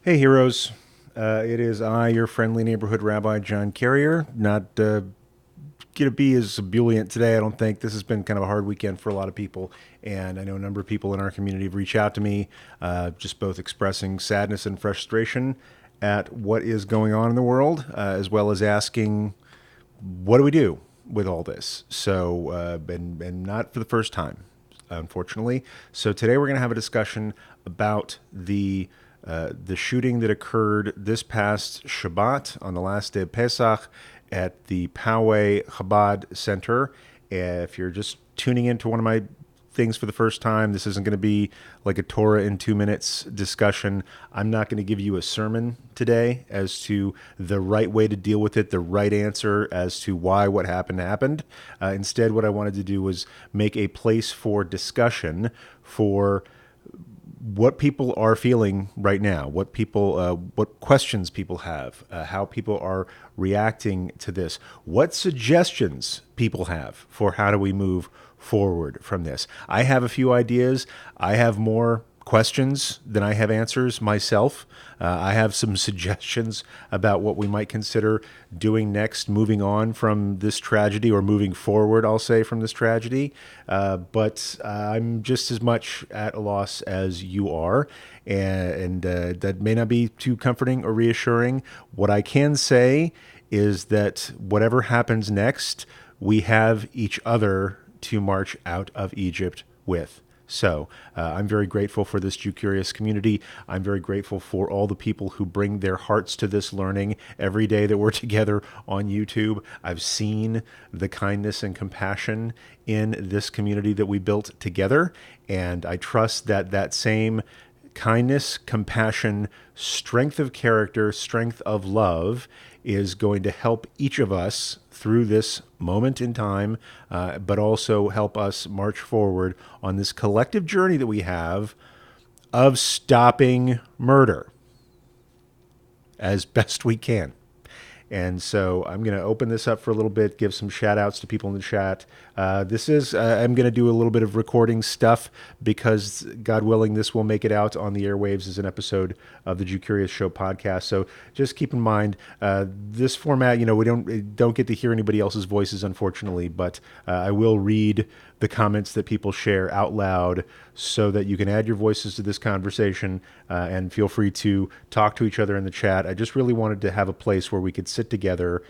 Hey, heroes. It is I, your friendly neighborhood rabbi, John Carrier. Not going to be as ebullient today, I don't think. This has been kind of a hard weekend for a lot of people. And I know a number of people in our community have reached out to me, just both expressing sadness and frustration at what is going on in the world, as well as asking, what do we do with all this? So, and not for the first time, unfortunately. So today we're going to have a discussion about the shooting that occurred this past Shabbat on the last day of Pesach at the Poway Chabad Center. If you're just tuning into one of my things for the first time, this isn't going to be like a Torah in 2 minutes discussion. I'm not going to give you a sermon today as to the right way to deal with it, the right answer as to why what happened. Instead, what I wanted to do was make a place for discussion for what people are feeling right now, what questions people have, how people are reacting to this, what suggestions people have for how do we move forward from this. I have a few ideas. I have more questions than I have answers myself. I have some suggestions about what we might consider doing next, moving on from this tragedy, or moving forward, I'll say, from this tragedy. But I'm just as much at a loss as you are. And that may not be too comforting or reassuring. What I can say is that whatever happens next, we have each other to march out of Egypt with. So I'm very grateful for this Jew Curious community. I'm very grateful for all the people who bring their hearts to this learning every day that we're together on YouTube. I've seen the kindness and compassion in this community that we built together, and I trust that that same kindness, compassion, strength of character, strength of love is going to help each of us through this moment in time, but also help us march forward on this collective journey that we have of stopping murder as best we can. And so I'm going to open this up for a little bit, give some shout outs to people in the chat. I'm going to do a little bit of recording stuff because, God willing, this will make it out on the airwaves as an episode of the Jew Curious Show podcast. So just keep in mind, this format, we don't get to hear anybody else's voices, unfortunately, but I will read the comments that people share out loud so that you can add your voices to this conversation, and feel free to talk to each other in the chat. I just really wanted to have a place where we could sit together,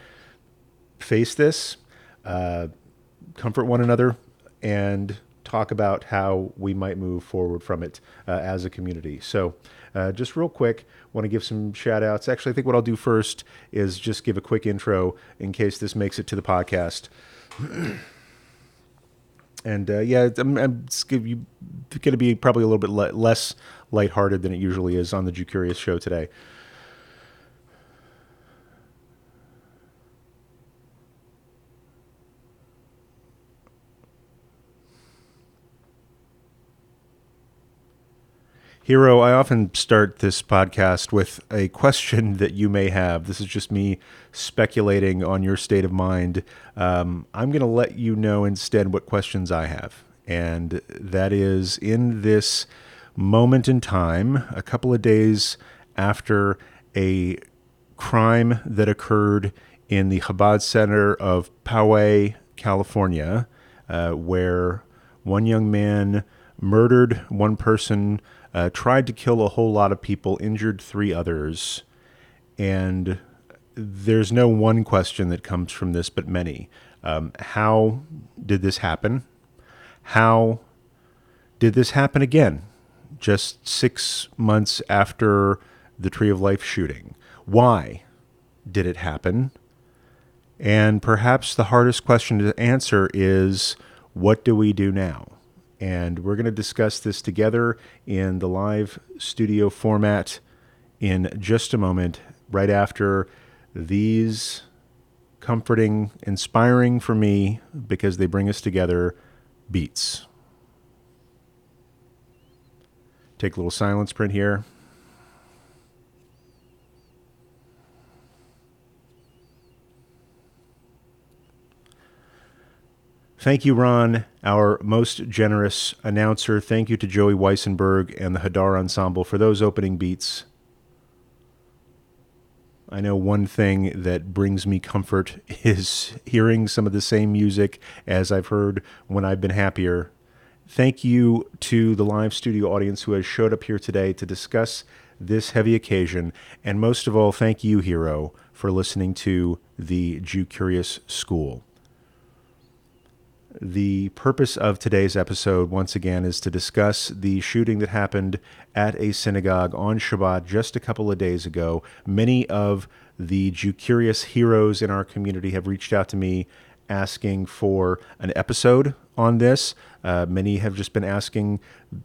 face this, comfort one another, and talk about how we might move forward from it as a community. So just real quick, want to give some shout outs. Actually, I think what I'll do first is just give a quick intro in case this makes it to the podcast. And it's going to be probably a little bit less lighthearted than it usually is on the Jew Curious show today. Hero, I often start this podcast with a question that you may have. This is just me speculating on your state of mind. I'm going to let you know instead what questions I have. And that is, in this moment in time, a couple of days after a crime that occurred in the Chabad Center of Poway, California, where one young man murdered one person, tried to kill a whole lot of people, injured three others. And there's no one question that comes from this, but many. How did this happen? How did this happen again, just 6 months after the Tree of Life shooting? Why did it happen? And perhaps the hardest question to answer is, what do we do now? And we're going to discuss this together in the live studio format in just a moment, right after these comforting, inspiring for me, because they bring us together, beats. Take a little silence print here. Thank you, Ron, our most generous announcer. Thank you to Joey Weissenberg and the Hadar Ensemble for those opening beats. I know one thing that brings me comfort is hearing some of the same music as I've heard when I've been happier. Thank you to the live studio audience who has showed up here today to discuss this heavy occasion. And most of all, thank you, Hero, for listening to the Jew Curious School. The purpose of today's episode, once again, is to discuss the shooting that happened at a synagogue on Shabbat just a couple of days ago. Many of the Jew Curious heroes in our community have reached out to me asking for an episode on this. Many have just been asking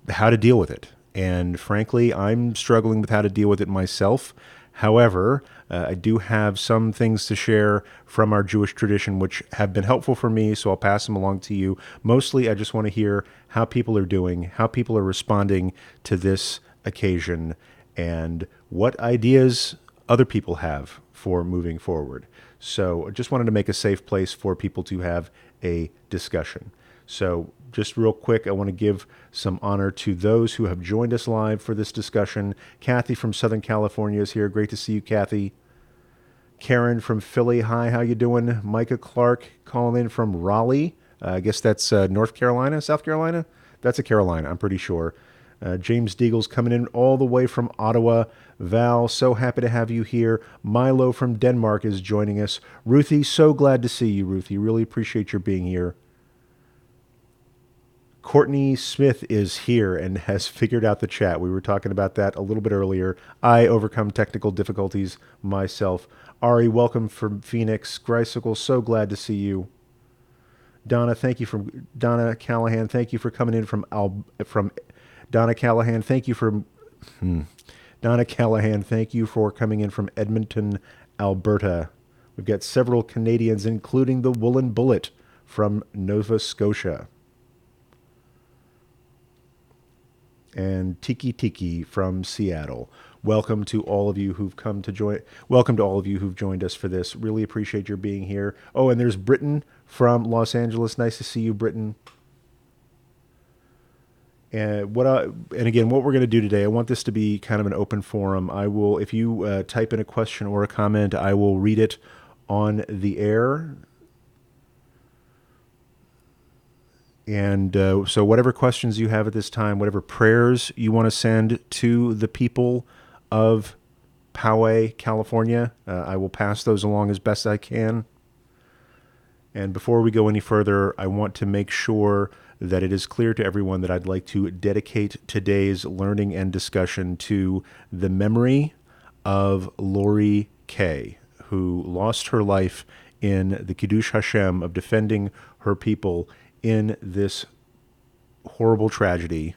how to deal with it. And frankly, I'm struggling with how to deal with it myself. However, I do have some things to share from our Jewish tradition which have been helpful for me, so I'll pass them along to you. Mostly, I just want to hear how people are doing, how people are responding to this occasion, and what ideas other people have for moving forward. So I just wanted to make a safe place for people to have a discussion. So just real quick, I want to give some honor to those who have joined us live for this discussion. Kathy from Southern California is here. Great to see you, Kathy. Karen from Philly. Hi, how you doing? Micah Clark calling in from Raleigh. I guess that's North Carolina, South Carolina? That's a Carolina, I'm pretty sure. James Deagle's coming in all the way from Ottawa. Val, so happy to have you here. Milo from Denmark is joining us. Ruthie, so glad to see you, Ruthie. Really appreciate your being here. Courtney Smith is here and has figured out the chat. We were talking about that a little bit earlier. I overcome technical difficulties myself. Ari, welcome from Phoenix. Grycicle, so glad to see you. Donna, thank you from Donna Callahan. Thank you for coming in from Donna Callahan. Thank you from Donna Callahan. Thank you for coming in from Edmonton, Alberta. We've got several Canadians, including the Woolen Bullet from Nova Scotia. And Tiki Tiki from Seattle. Welcome to all of you who've come to join. Welcome to all of you who've joined us for this. Really appreciate your being here. Oh, and there's Britton from Los Angeles. Nice to see you, Britton. And again, what we're going to do today, I want this to be kind of an open forum. I will, if you type in a question or a comment, I will read it on the air. And so whatever questions you have at this time, whatever prayers you want to send to the people of Poway, California, I will pass those along as best I can. And before we go any further, I want to make sure that it is clear to everyone that I'd like to dedicate today's learning and discussion to the memory of Lori Kay, who lost her life in the Kiddush Hashem of defending her people in this horrible tragedy.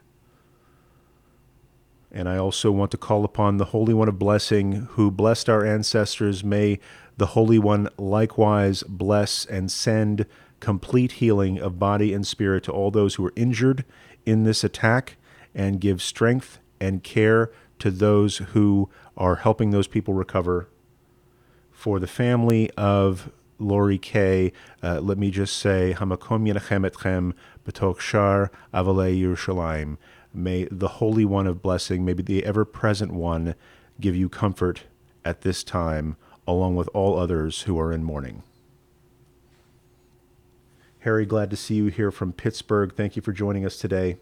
And I also want to call upon the Holy One of Blessing, who blessed our ancestors. May the Holy One likewise bless and send complete healing of body and spirit to all those who were injured in this attack, and give strength and care to those who are helping those people recover. For the family of Lori Kay, let me just say, Hamakom Yenachem Etchem B'toch Shar Avalei Yerushalayim. May the Holy One of Blessing, maybe the ever-present one, give you comfort at this time, along with all others who are in mourning. Harry, glad to see you here from Pittsburgh. Thank you for joining us today.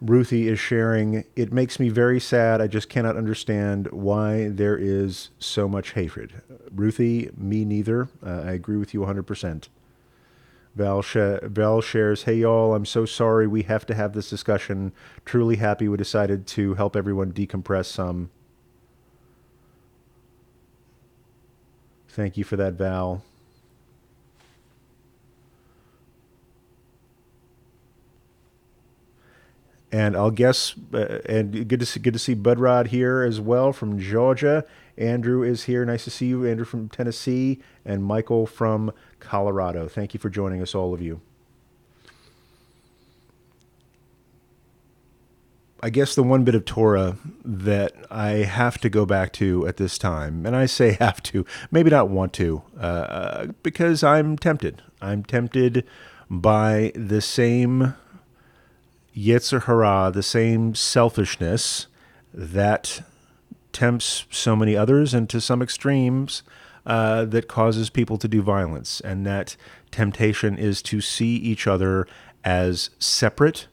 Ruthie is sharing, it makes me very sad. I just cannot understand why there is so much hatred. Ruthie, me neither. I agree with you 100%. Val shares, hey y'all, I'm so sorry we have to have this discussion. Truly happy we decided to help everyone decompress some. Thank you for that, Val. And I'll guess, and good to see Budrod here as well from Georgia. Andrew is here. Nice to see you, Andrew from Tennessee, and Michael from Colorado. Thank you for joining us, all of you. I guess the one bit of Torah that I have to go back to at this time, and I say have to, maybe not want to, because I'm tempted. I'm tempted by the same Yetzer Hara, the same selfishness that tempts so many others and to some extremes that causes people to do violence. And that temptation is to see each other as separate.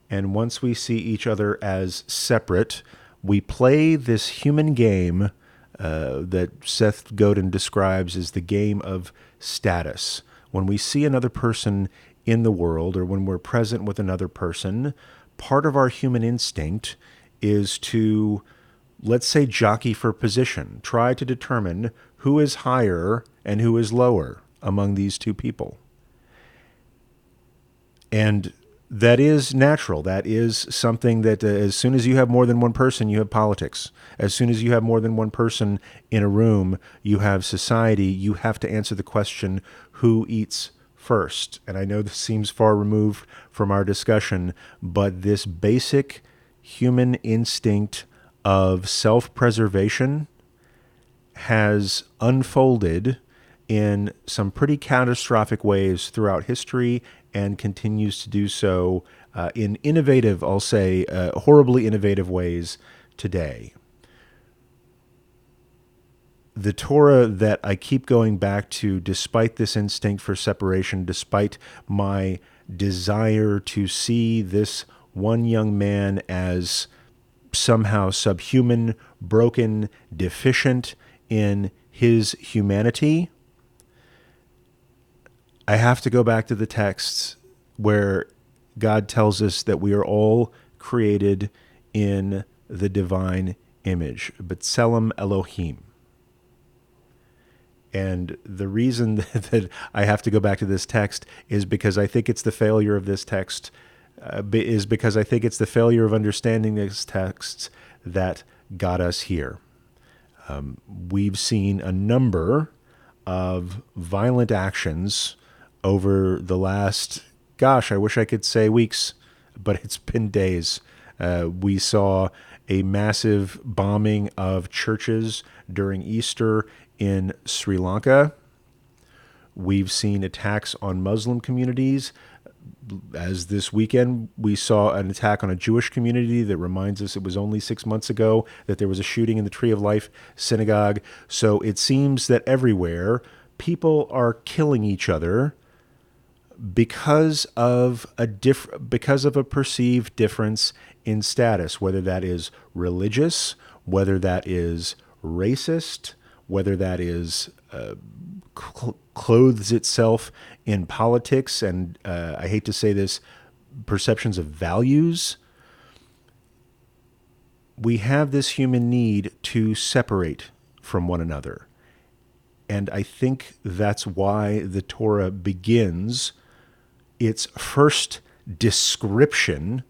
And once we see each other as separate, we play this human game that Seth Godin describes as the game of status. When we see another person in the world, or when we're present with another person, part of our human instinct is to, let's say, jockey for position, try to determine who is higher and who is lower among these two people. And that is natural. That is something that as soon as you have more than one person, you have politics. As soon as you have more than one person in a room, you have society. You have to answer the question, who eats first? And I know this seems far removed from our discussion, but this basic human instinct of self-preservation has unfolded in some pretty catastrophic ways throughout history and continues to do so in innovative, I'll say, horribly innovative ways today. The Torah that I keep going back to, despite this instinct for separation, despite my desire to see this one young man as somehow subhuman, broken, deficient in his humanity, I have to go back to the texts where God tells us that we are all created in the divine image, B'Tselem Elohim. And the reason that I have to go back to this text is because I think it's the failure of this text, is because I think it's the failure of understanding this text that got us here. We've seen a number of violent actions over the last, I wish I could say weeks, but it's been days. We saw a massive bombing of churches during Easter in Sri Lanka. We've seen attacks on Muslim communities. As this weekend, we saw an attack on a Jewish community that reminds us it was only 6 months ago that there was a shooting in the Tree of Life synagogue. So it seems that everywhere people are killing each other because of a perceived difference in status, whether that is religious, whether that is racist, whether that is clothes itself in politics, and I hate to say this, perceptions of values. We have this human need to separate from one another. And I think that's why the Torah begins its first description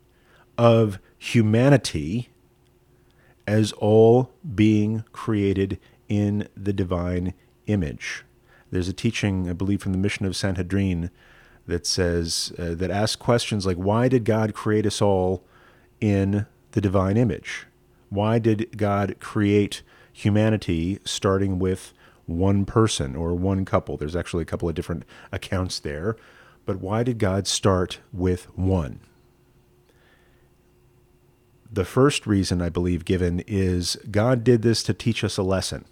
of humanity as all being created in the divine image. There's a teaching, I believe, from the Mishnah of Sanhedrin that says, that asks questions like, why did God create us all in the divine image? Why did God create humanity starting with one person or one couple? There's actually a couple of different accounts there. But why did God start with one? The first reason I believe given is God did this to teach us a lesson,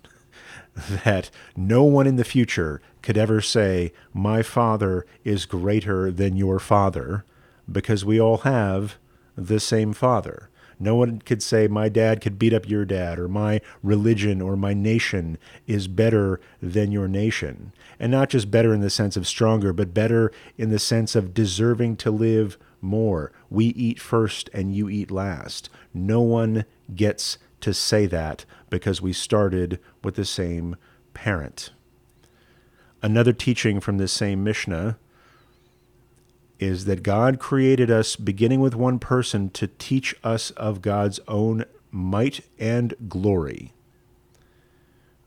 that no one in the future could ever say, my father is greater than your father, because we all have the same father. No one could say, my dad could beat up your dad, or my religion or my nation is better than your nation. And not just better in the sense of stronger, but better in the sense of deserving to live more. We eat first and you eat last. No one gets to say that because we started with the same parent. Another teaching from this same Mishnah is that God created us beginning with one person to teach us of God's own might and glory.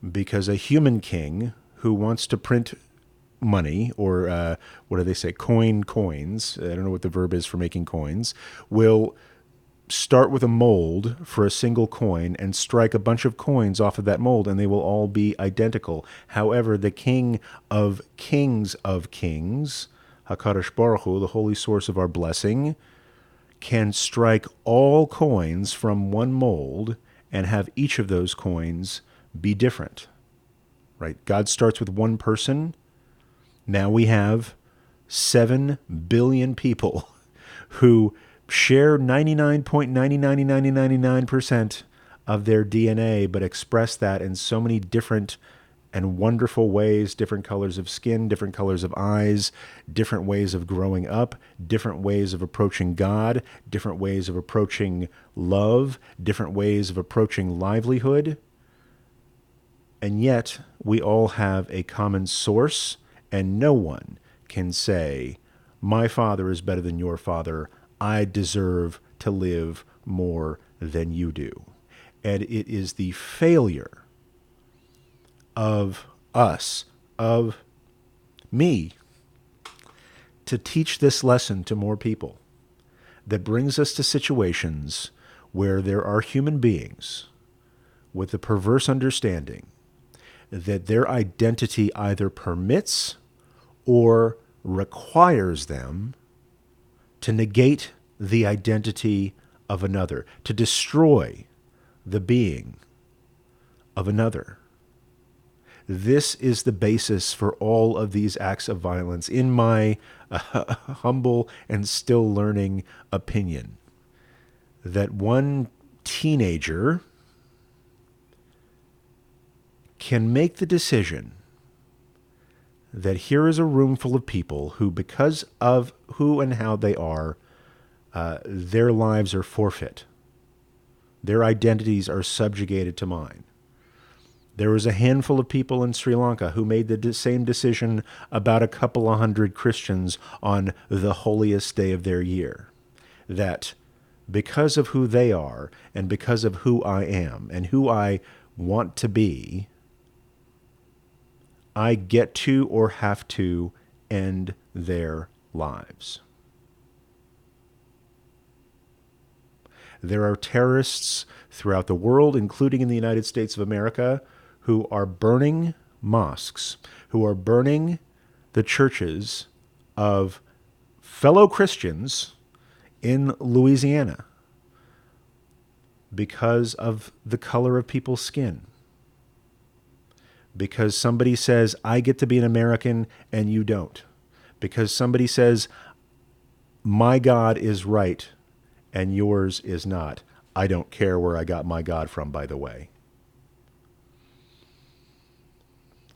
Because a human king who wants to print money, or what do they say, coins, I don't know what the verb is for making coins, will start with a mold for a single coin and strike a bunch of coins off of that mold, and they will all be identical. However, the King of Kings, HaKadosh Baruch Hu, the holy source of our blessing, can strike all coins from one mold and have each of those coins be different, right? God starts with one person. Now we have 7 billion people who share 99.99999% of their DNA, but express that in so many different and wonderful ways, different colors of skin, different colors of eyes, different ways of growing up, different ways of approaching God, different ways of approaching love, different ways of approaching livelihood. And yet we all have a common source, and no one can say, my father is better than your father. I deserve to live more than you do. And it is the failure of us, of me, to teach this lesson to more people that brings us to situations where there are human beings with a perverse understanding that their identity either permits or requires them to negate the identity of another, to destroy the being of another. This is the basis for all of these acts of violence, in my humble and still learning opinion. That one teenager can make the decision that here is a room full of people who, because of who and how they are, their lives are forfeit. Their identities are subjugated to mine. There was a handful of people in Sri Lanka who made the same decision about a couple of hundred Christians on the holiest day of their year. That because of who they are and because of who I am and who I want to be, I get to or have to end their lives. There are terrorists throughout the world, including in the United States of America, who are burning mosques, who are burning the churches of fellow Christians in Louisiana because of the color of people's skin. Because somebody says, I get to be an American and you don't. Because somebody says, my God is right and yours is not. I don't care where I got my God from, by the way.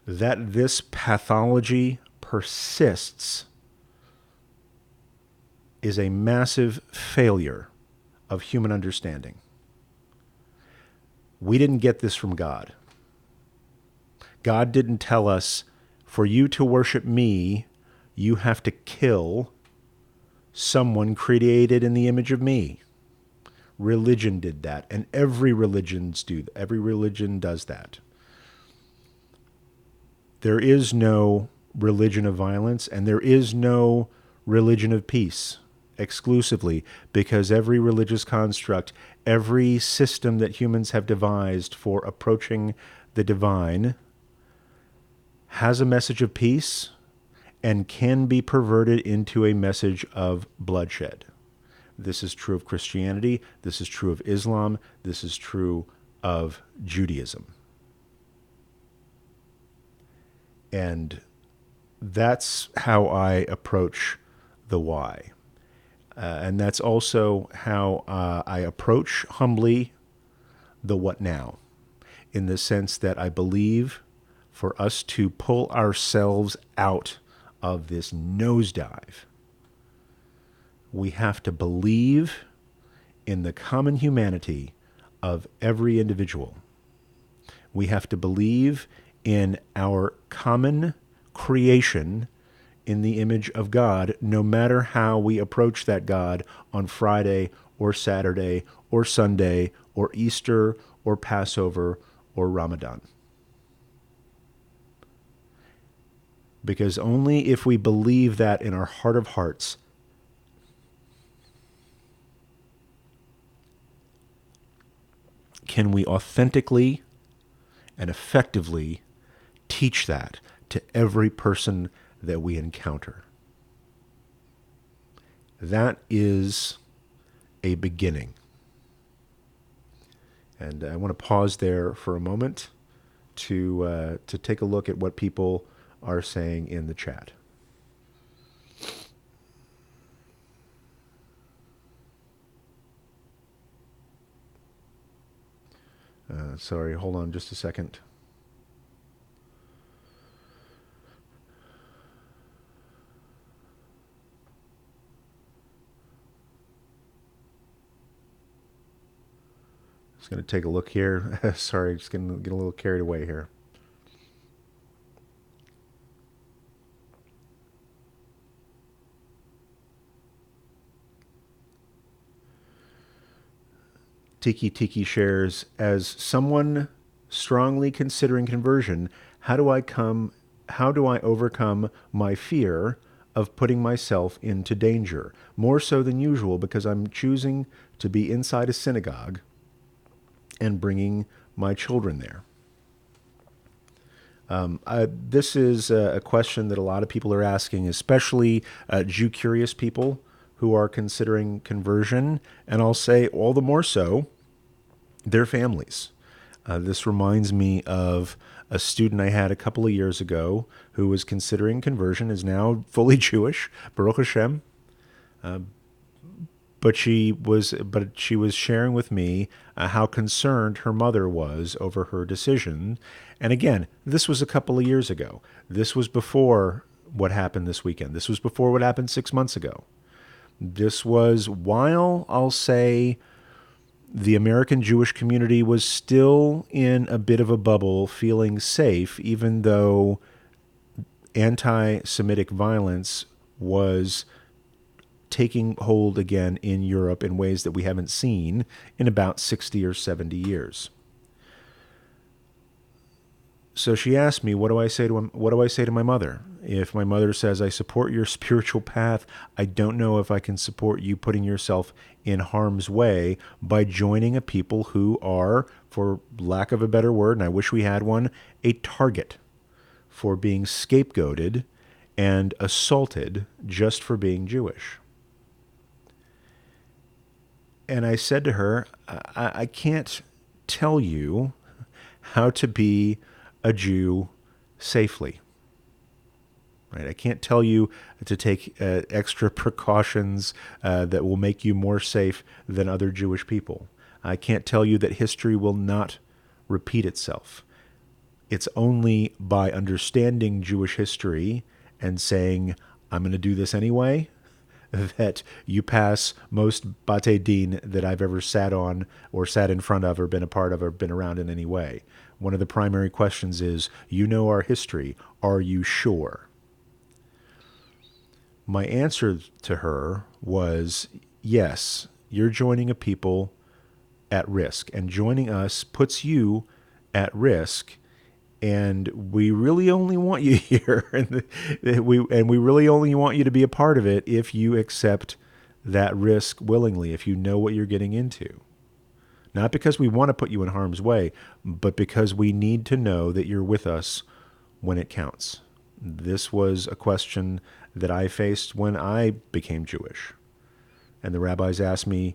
That this pathology persists is a massive failure of human understanding. We didn't get this from God. God didn't tell us, for you to worship me, you have to kill someone created in the image of me. Religion did that, and every religion does that. There is no religion of violence, and there is no religion of peace exclusively, because every religious construct, every system that humans have devised for approaching the divine has a message of peace and can be perverted into a message of bloodshed. This is true of Christianity. This is true of Islam. This is true of Judaism. And that's how I approach the why. And that's also how I approach humbly the what now, in the sense that I believe for us to pull ourselves out of this nosedive, we have to believe in the common humanity of every individual. We have to believe in our common creation in the image of God, no matter how we approach that God on Friday or Saturday or Sunday or Easter or Passover or Ramadan. Because only if we believe that in our heart of hearts can we authentically and effectively teach that to every person that we encounter. That is a beginning. And I want to pause there for a moment to take a look at what people are saying in the chat. Sorry, hold on just a second. Just going to take a look here. Sorry, just going to get a little carried away here. Tiki shares, as someone strongly considering conversion, how do I overcome my fear of putting myself into danger, more so than usual because I'm choosing to be inside a synagogue and bringing my children there? This is a question that a lot of people are asking, especially Jew-curious people who are considering conversion, and I'll say all the more so, their families. This reminds me of a student I had a couple of years ago who was considering conversion, is now fully Jewish, Baruch Hashem. But she was sharing with me how concerned her mother was over her decision. And again, this was a couple of years ago. This was before what happened this weekend. This was before what happened 6 months ago. This was while, I'll say, the American Jewish community was still in a bit of a bubble, feeling safe, even though anti-Semitic violence was taking hold again in Europe in ways that we haven't seen in about 60 or 70 years. So she asked me, what do I say to my mother? If my mother says, I support your spiritual path, I don't know if I can support you putting yourself in harm's way by joining a people who are, for lack of a better word, and I wish we had one, a target for being scapegoated and assaulted just for being Jewish. And I said to her, I can't tell you how to be a Jew safely. Right? I can't tell you to take extra precautions that will make you more safe than other Jewish people. I can't tell you that history will not repeat itself. It's only by understanding Jewish history and saying, I'm going to do this anyway, that you pass most Batei Din that I've ever sat on or sat in front of or been a part of or been around in any way. One of the primary questions is, you know our history, are you sure? My answer to her was, yes, you're joining a people at risk, and joining us puts you at risk, and we really only want you here, and we really only want you to be a part of it if you accept that risk willingly, if you know what you're getting into. Not because we want to put you in harm's way, but because we need to know that you're with us when it counts. This was a question that I faced when I became Jewish. And the rabbis asked me,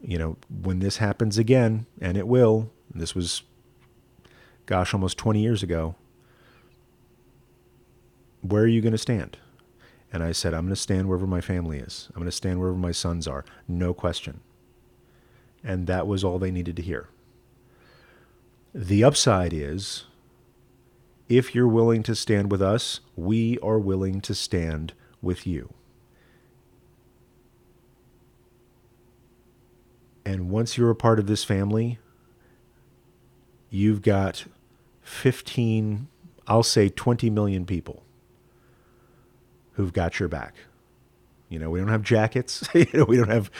when this happens again, and it will, and this was, almost 20 years ago, where are you going to stand? And I said, I'm going to stand wherever my family is. I'm going to stand wherever my sons are. No question. And that was all they needed to hear. The upside is, if you're willing to stand with us, we are willing to stand with you. And once you're a part of this family, you've got 15, I'll say 20 million people who've got your back. We don't have jackets. We don't have.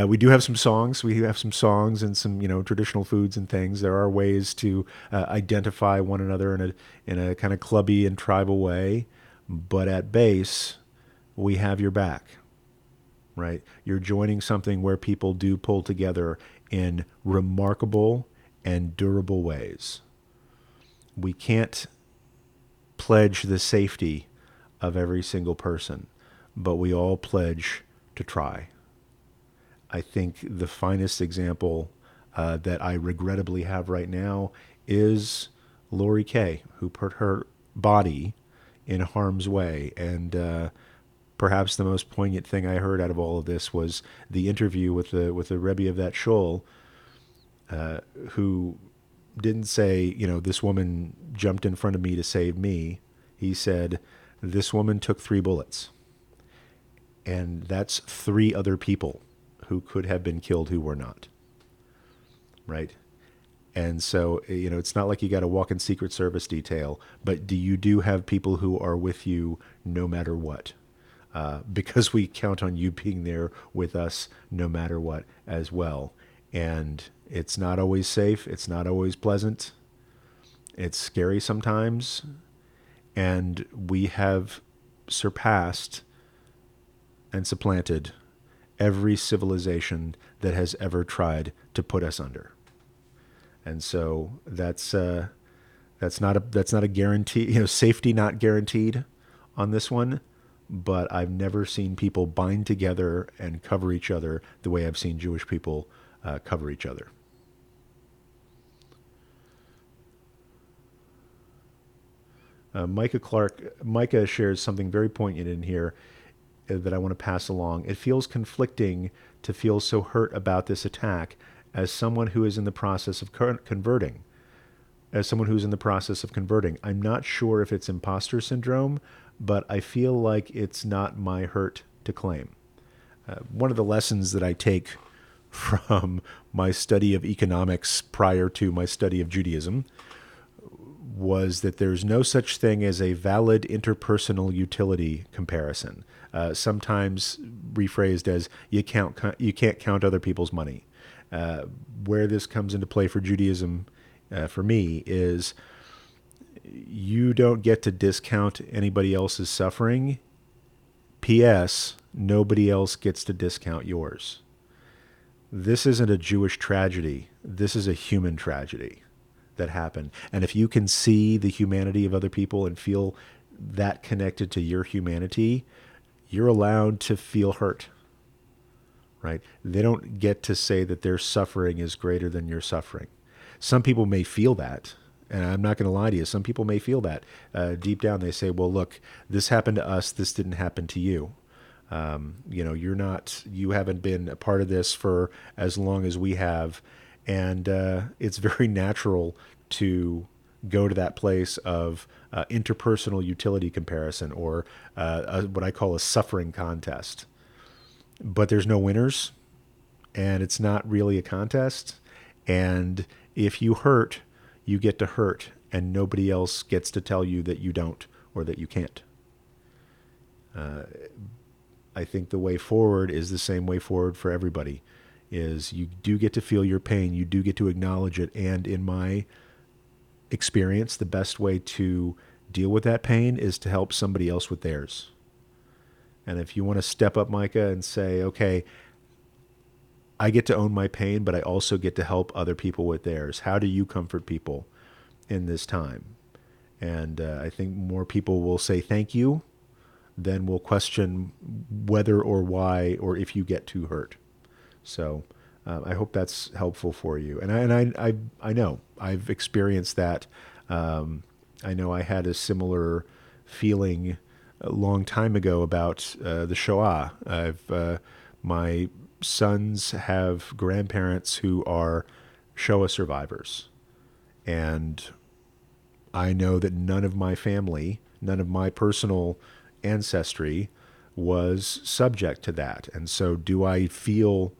We do have some songs. We have some songs and some traditional foods and things. There are ways to identify one another in a kind of clubby and tribal way, but at base, we have your back. Right? You're joining something where people do pull together in remarkable and durable ways. We can't pledge the safety of every single person, but we all pledge to try. I think the finest example that I regrettably have right now is Lori Kay, who put her body in harm's way. And perhaps the most poignant thing I heard out of all of this was the interview with the Rebbe of that shul, who didn't say, this woman jumped in front of me to save me. He said, this woman took 3 bullets. And that's 3 other people who could have been killed who were not. Right? And so, it's not like you got a walk-in Secret Service detail, but you do have people who are with you no matter what. Because we count on you being there with us no matter what as well. And it's not always safe. It's not always pleasant. It's scary sometimes. And we have surpassed and supplanted every civilization that has ever tried to put us under. And so that's not a guarantee. Safety not guaranteed on this one. But I've never seen people bind together and cover each other the way I've seen Jewish people cover each other. Micah shares something very poignant in here that I want to pass along. It feels conflicting to feel so hurt about this attack as someone who is in the process of converting. I'm not sure if it's imposter syndrome, but I feel like it's not my hurt to claim. One of the lessons that I take from my study of economics prior to my study of Judaism was that there's no such thing as a valid interpersonal utility comparison, sometimes rephrased as you can't count other people's money. Where this comes into play for Judaism, for me, is you don't get to discount anybody else's suffering. P.S. Nobody else gets to discount yours. This isn't a Jewish tragedy. This is a human tragedy that happened. And if you can see the humanity of other people and feel that connected to your humanity, you're allowed to feel hurt, right? They don't get to say that their suffering is greater than your suffering. Some people may feel that, and I'm not going to lie to you. Some people may feel that. Deep down, they say, well, look, this happened to us. This didn't happen to you. You haven't been a part of this for as long as we have. And it's very natural to go to that place of interpersonal utility comparison, or what I call a suffering contest. But there's no winners, and it's not really a contest. And if you hurt, you get to hurt, and nobody else gets to tell you that you don't or that you can't. I think the way forward is the same way forward for everybody. Is you do get to feel your pain, you do get to acknowledge it, and in my experience, the best way to deal with that pain is to help somebody else with theirs. And if you want to step up, Micah, and say, okay, I get to own my pain, but I also get to help other people with theirs. How do you comfort people in this time? And I think more people will say thank you than will question whether or why or if you get too hurt. So I hope that's helpful for you. And I know I've experienced that. I know I had a similar feeling a long time ago about the Shoah. My sons have grandparents who are Shoah survivors. And I know that none of my family, none of my personal ancestry was subject to that. And so do I feel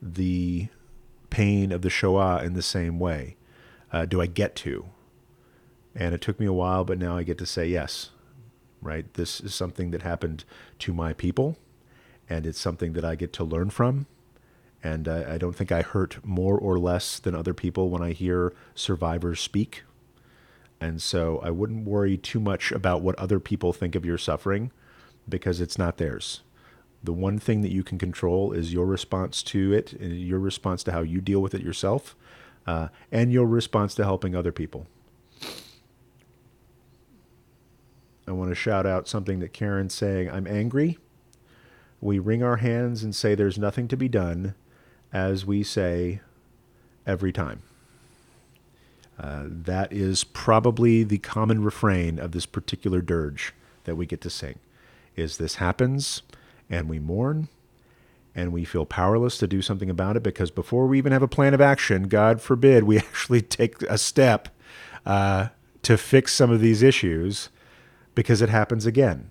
the pain of the Shoah in the same way? Do I get to? And it took me a while, but now I get to say yes, right? This is something that happened to my people, and it's something that I get to learn from. And I don't think I hurt more or less than other people when I hear survivors speak. And so I wouldn't worry too much about what other people think of your suffering, because it's not theirs. The one thing that you can control is your response to it, and your response to how you deal with it yourself, and your response to helping other people. I want to shout out something that Karen's saying. I'm angry. we wring our hands and say there's nothing to be done, as we say every time. That is probably the common refrain of this particular dirge that we get to sing, is this happens, and we mourn, and we feel powerless to do something about it, because before we even have a plan of action, God forbid, we actually take a step to fix some of these issues, because it happens again.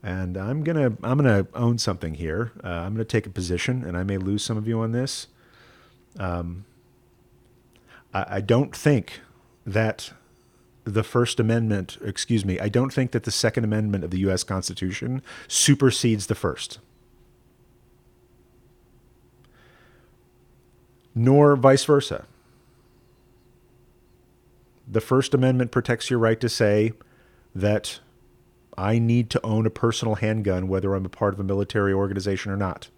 And I'm gonna own something here. I'm gonna take a position, and I may lose some of you on this. I don't think that the First Amendment, I don't think that the Second Amendment of the U.S. Constitution supersedes the First. Nor vice versa. The First Amendment protects your right to say that I need to own a personal handgun, whether I'm a part of a military organization or not.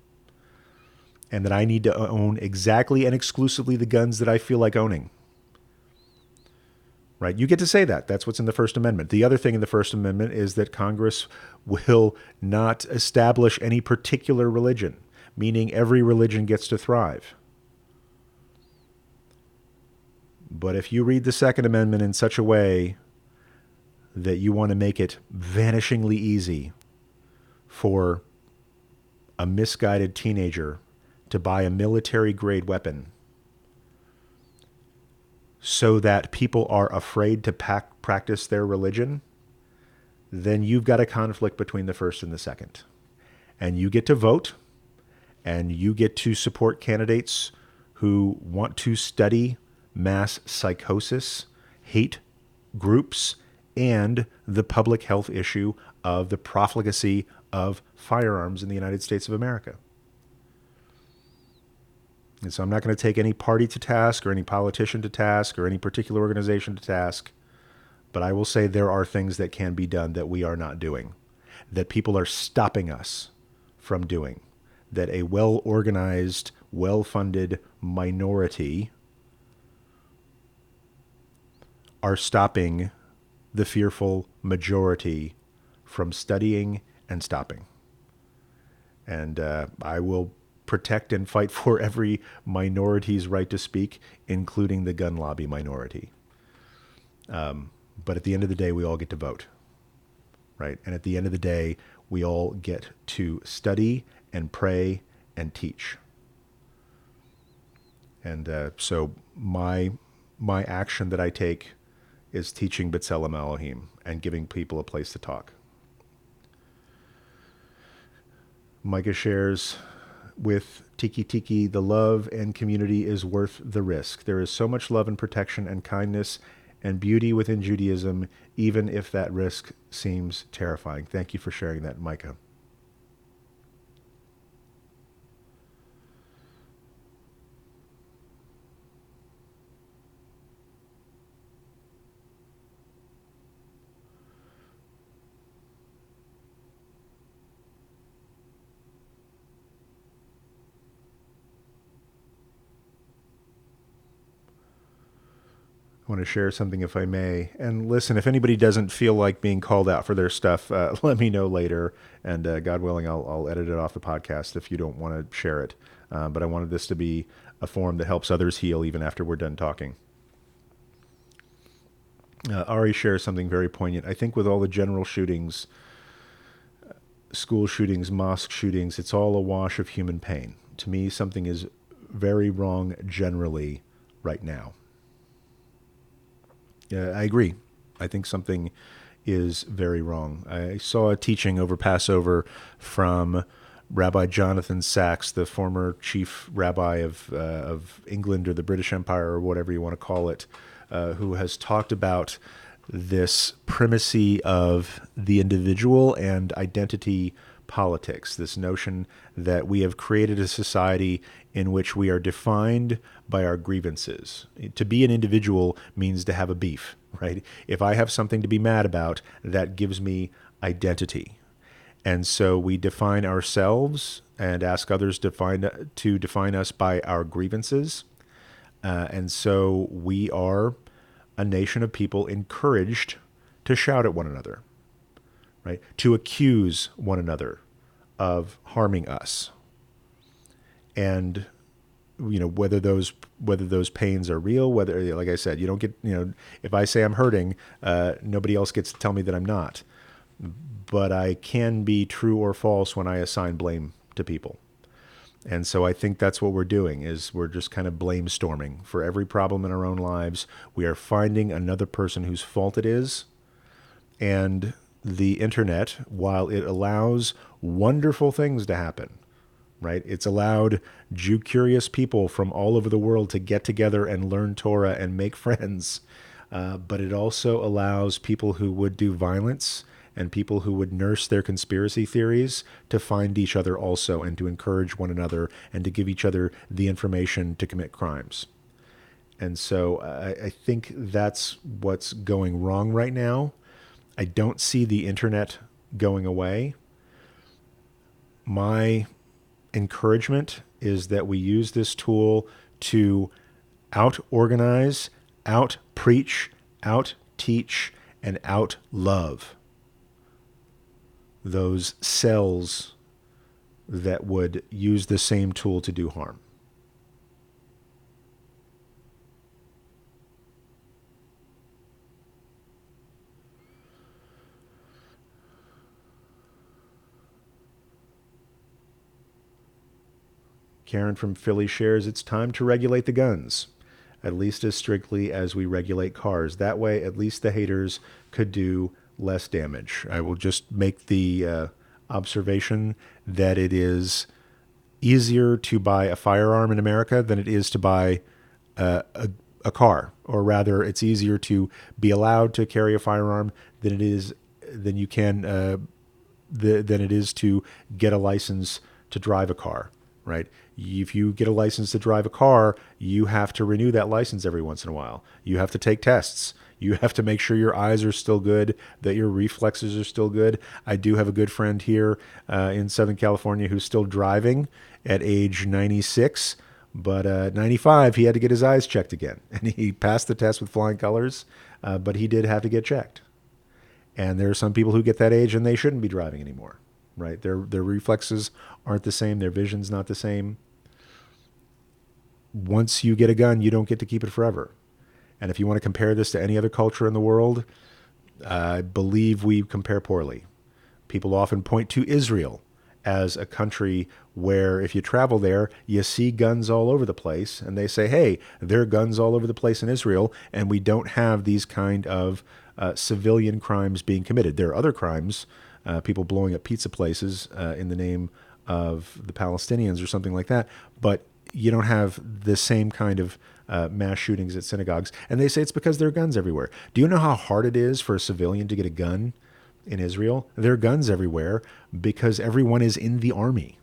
And that I need to own exactly and exclusively the guns that I feel like owning. Right? You get to say that. That's what's in the First Amendment. The other thing in the First Amendment is that Congress will not establish any particular religion, meaning every religion gets to thrive. But if you read the Second Amendment in such a way that you want to make it vanishingly easy for a misguided teenager to buy a military-grade weapon so that people are afraid to practice their religion, then you've got a conflict between the first and the second. And you get to vote, and you get to support candidates who want to study mass psychosis, hate groups, and the public health issue of the profligacy of firearms in the United States of America. And so I'm not going to take any party to task or any politician to task or any particular organization to task, but I will say there are things that can be done that we are not doing, that people are stopping us from doing, that a well-organized, well-funded minority are stopping the fearful majority from studying and stopping. And I will protect and fight for every minority's right to speak, including the gun lobby minority. But at the end of the day, we all get to vote, right? And at the end of the day, we all get to study and pray and teach. And so my action that I take is teaching B'Tselem Elohim and giving people a place to talk. Micah shares, with Tiki Tiki, the love and community is worth the risk. There is so much love and protection and kindness and beauty within Judaism, even if that risk seems terrifying. Thank you for sharing that, Micah. I want to share something if I may. And listen, if anybody doesn't feel like being called out for their stuff, let me know later. And God willing, I'll edit it off the podcast if you don't want to share it. But I wanted this to be a forum that helps others heal even after we're done talking. Ari shares something very poignant. I think with all the general shootings, school shootings, mosque shootings, it's all a wash of human pain. To me, something is very wrong generally right now. I agree. I think something is very wrong. I saw a teaching over Passover from Rabbi Jonathan Sacks, the former chief rabbi of England or the British Empire or whatever you want to call it, who has talked about this primacy of the individual and identity politics, this notion that we have created a society in which we are defined by our grievances. To be an individual means to have a beef, right? If I have something to be mad about, that gives me identity. And so we define ourselves and ask others to define us by our grievances. And so we are a nation of people encouraged to shout at one another, right? To accuse one another of harming us. And whether those pains are real, whether, like I said, you don't get, if I say I'm hurting, nobody else gets to tell me that I'm not. But I can be true or false when I assign blame to people. And so I think that's what we're doing, is we're just kind of blame storming for every problem in our own lives. We are finding another person whose fault it is. And the internet, while it allows wonderful things to happen, right? It's allowed Jew-curious people from all over the world to get together and learn Torah and make friends. But it also allows people who would do violence and people who would nurse their conspiracy theories to find each other also, and to encourage one another, and to give each other the information to commit crimes. And so I think that's what's going wrong right now. I don't see the internet going away. My encouragement is that we use this tool to out-organize, out-preach, out-teach, and out-love those cells that would use the same tool to do harm. Karen from Philly shares, it's time to regulate the guns, at least as strictly as we regulate cars. That way, at least the haters could do less damage. I will just make the observation that it is easier to buy a firearm in America than it is to buy a car, or rather, it's easier to be allowed to carry a firearm than it is than you can than it is to get a license to drive a car. Right? If you get a license to drive a car, you have to renew that license every once in a while. You have to take tests. You have to make sure your eyes are still good, that your reflexes are still good. I do have a good friend here in Southern California who's still driving at age 96, but 95, he had to get his eyes checked again. And he passed the test with flying colors, but he did have to get checked. And there are some people who get that age and they shouldn't be driving anymore. Right? Their reflexes aren't the same. Their vision's not the same. Once you get a gun, you don't get to keep it forever. And if you want to compare this to any other culture in the world, I believe we compare poorly. People often point to Israel as a country where if you travel there, you see guns all over the place. And they say, hey, there are guns all over the place in Israel, and we don't have these kind of civilian crimes being committed. There are other crimes, people blowing up pizza places in the name of the Palestinians or something like that. But you don't have the same kind of mass shootings at synagogues. And they say it's because there are guns everywhere. Do you know how hard it is for a civilian to get a gun in Israel? There are guns everywhere because everyone is in the army.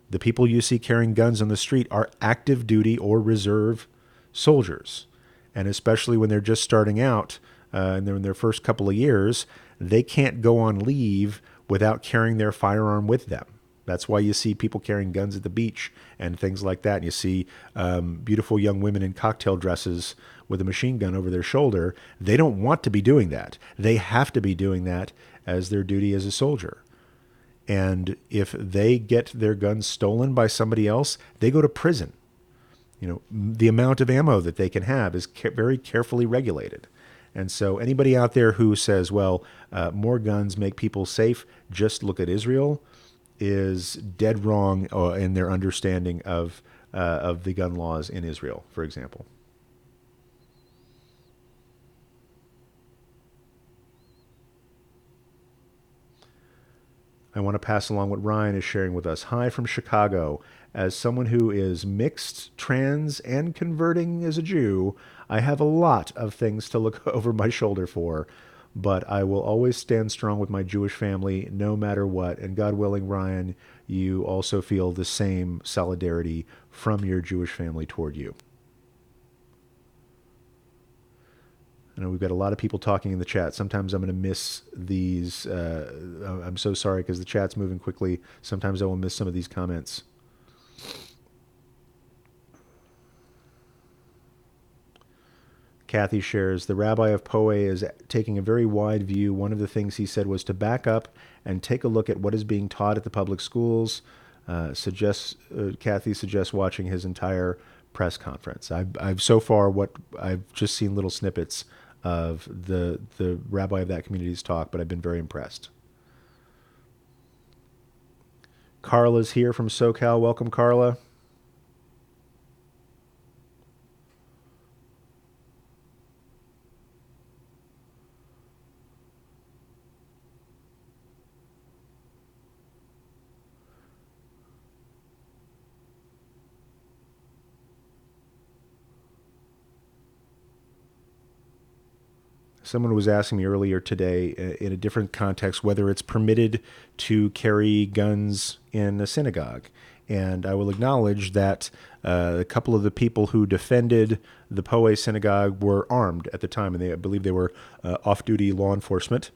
The people you see carrying guns on the street are active duty or reserve soldiers. And especially when they're just starting out, and they're in their first couple of years, they can't go on leave without carrying their firearm with them. That's why you see people carrying guns at the beach and things like that. And you see beautiful young women in cocktail dresses with a machine gun over their shoulder. They don't want to be doing that. They have to be doing that as their duty as a soldier. And if they get their guns stolen by somebody else, they go to prison. The amount of ammo that they can have is very carefully regulated. And so anybody out there who says, well, more guns make people safe, just look at Israel, is dead wrong in their understanding of the gun laws in Israel, for example. I want to pass along what Ryan is sharing with us. Hi from Chicago. As someone who is mixed, trans, and converting as a Jew, I have a lot of things to look over my shoulder for, but I will always stand strong with my Jewish family no matter what. And God willing, Ryan, you also feel the same solidarity from your Jewish family toward you. I know we've got a lot of people talking in the chat. Sometimes I'm going to miss these. I'm so sorry because the chat's moving quickly. Sometimes I will miss some of these comments. Kathy shares, the rabbi of Poway is taking a very wide view. One of the things he said was to back up and take a look at what is being taught at the public schools. Kathy suggests watching his entire press conference. I've so far what I've just seen little snippets of the rabbi of that community's talk, but I've been very impressed. Carla's here from SoCal. Welcome, Carla. Someone was asking me earlier today, in a different context, whether it's permitted to carry guns in a synagogue. And I will acknowledge that a couple of the people who defended the Poway Synagogue were armed at the time, and I believe they were off-duty law enforcement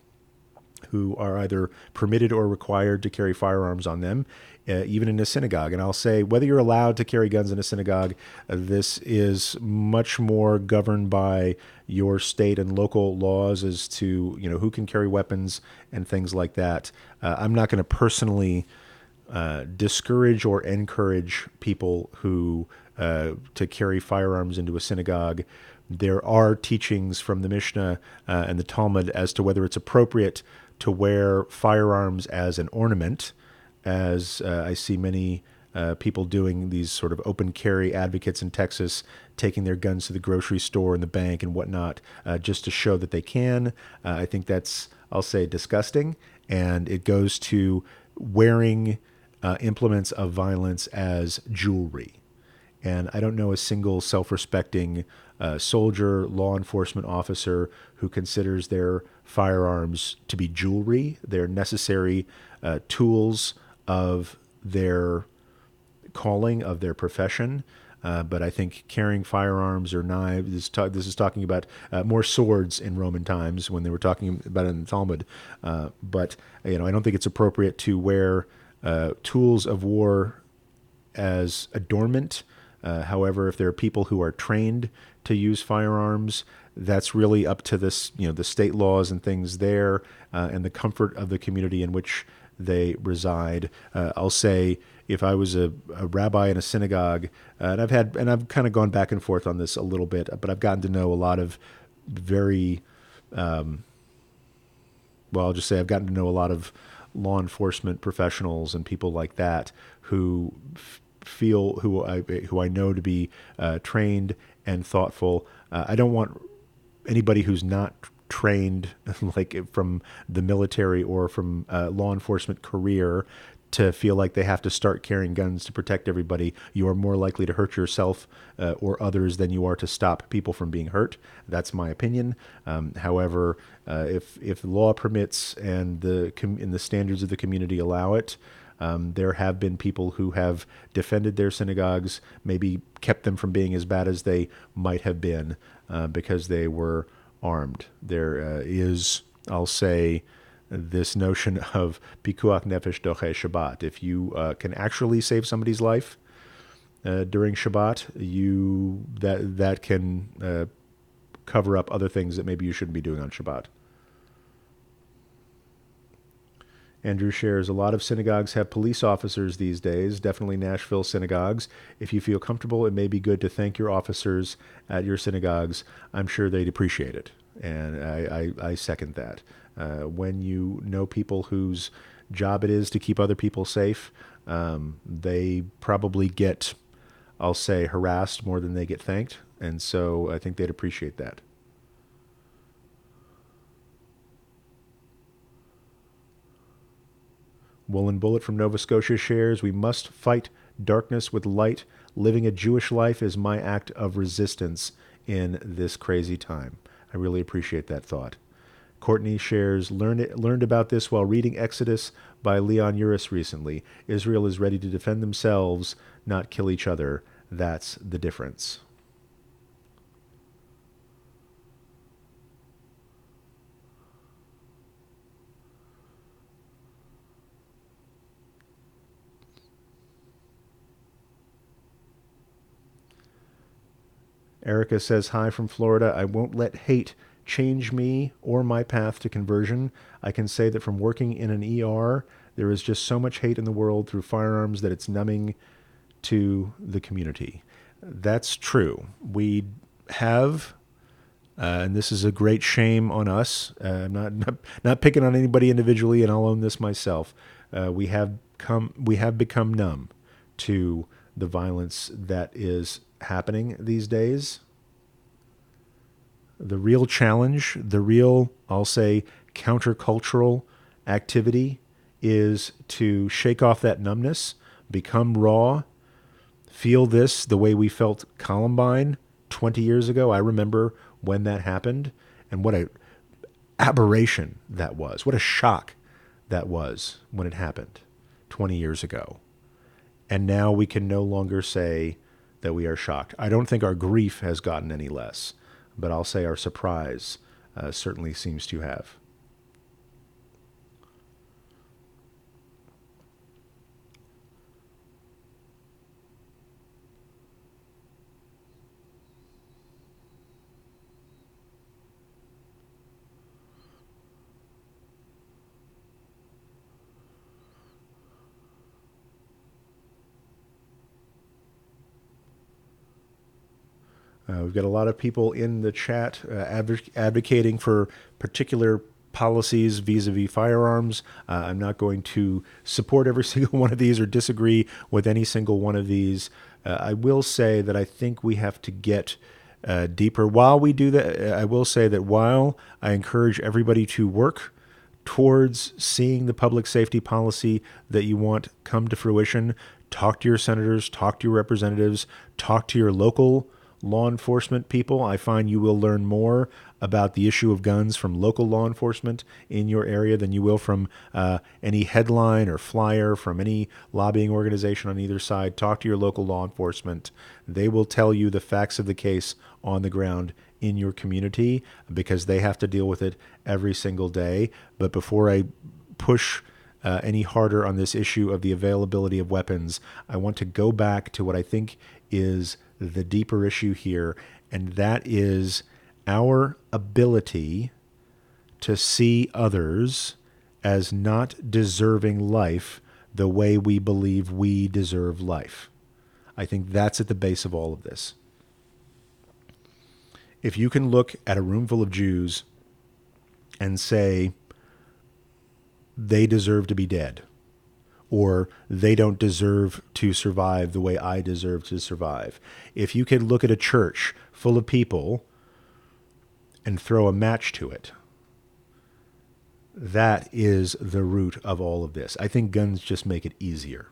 who are either permitted or required to carry firearms on them, even in a synagogue. And I'll say, whether you're allowed to carry guns in a synagogue, this is much more governed by your state and local laws as to, who can carry weapons and things like that. I'm not going to personally discourage or encourage people who to carry firearms into a synagogue. There are teachings from the Mishnah and the Talmud as to whether it's appropriate to wear firearms as an ornament, as I see many people doing, these sort of open carry advocates in Texas, taking their guns to the grocery store and the bank and whatnot, just to show that they can. I think that's, I'll say, disgusting. And it goes to wearing implements of violence as jewelry. And I don't know a single self-respecting soldier, law enforcement officer who considers their firearms to be jewelry. They're necessary tools of their calling, of their profession. But I think carrying firearms or knives, this is talking about more swords in Roman times when they were talking about it in the Talmud. But I don't think it's appropriate to wear tools of war as adornment. However, if there are people who are trained to use firearms, that's really up to this, the state laws and things there, and the comfort of the community in which they reside. I'll say, if I was a rabbi in a synagogue, and I've kind of gone back and forth on this a little bit, but I've gotten to know a lot of very, I'll just say I've gotten to know a lot of law enforcement professionals and people like that who who I know to be trained and thoughtful. I don't want anybody who's not trained, like from the military or from law enforcement career, to feel like they have to start carrying guns to protect everybody. You are more likely to hurt yourself or others than you are to stop people from being hurt. That's my opinion. However, if the law permits and the standards of the community allow it, there have been people who have defended their synagogues, maybe kept them from being as bad as they might have been because they were armed. There is, I'll say, this notion of pikuach nefesh doche Shabbat. If you can actually save somebody's life during Shabbat, that can cover up other things that maybe you shouldn't be doing on Shabbat. Andrew shares, a lot of synagogues have police officers these days, definitely Nashville synagogues. If you feel comfortable, it may be good to thank your officers at your synagogues. I'm sure they'd appreciate it. And I second that. When you know people whose job it is to keep other people safe, they probably get, I'll say, harassed more than they get thanked. And so I think they'd appreciate that. Woolen Bullet from Nova Scotia shares, we must fight darkness with light. Living a Jewish life is my act of resistance in this crazy time. I really appreciate that thought. Courtney shares, learned about this while reading Exodus by Leon Uris recently. Israel is ready to defend themselves, not kill each other. That's the difference. Erica says, hi from Florida. I won't let hate change me or my path to conversion. I can say that from working in an ER, there is just so much hate in the world through firearms that it's numbing to the community. That's true. We have, and this is a great shame on us. I'm not picking on anybody individually, and I'll own this myself. We have become numb to the violence that is happening these days. The real challenge, the real, I'll say, countercultural activity is to shake off that numbness, become raw, feel this the way we felt Columbine 20 years ago. I remember when that happened, and what a aberration that was. What a shock that was when it happened 20 years ago. And now we can no longer say that we are shocked. I don't think our grief has gotten any less, but I'll say our surprise certainly seems to have. We've got a lot of people in the chat advocating for particular policies vis-a-vis firearms. I'm not going to support every single one of these or disagree with any single one of these. I will say that I think we have to get deeper. While we do that, I will say that while I encourage everybody to work towards seeing the public safety policy that you want come to fruition, talk to your senators, talk to your representatives, talk to your local law enforcement people. I find you will learn more about the issue of guns from local law enforcement in your area than you will from any headline or flyer from any lobbying organization on either side. Talk to your local law enforcement. They will tell you the facts of the case on the ground in your community because they have to deal with it every single day. But before I push any harder on this issue of the availability of weapons, I want to go back to what I think is the deeper issue here, and that is our ability to see others as not deserving life the way we believe we deserve life. I think that's at the base of all of this. If you can look at a room full of Jews and say, they deserve to be dead, or they don't deserve to survive the way I deserve to survive. If you can look at a church full of people and throw a match to it, that is the root of all of this. I think guns just make it easier.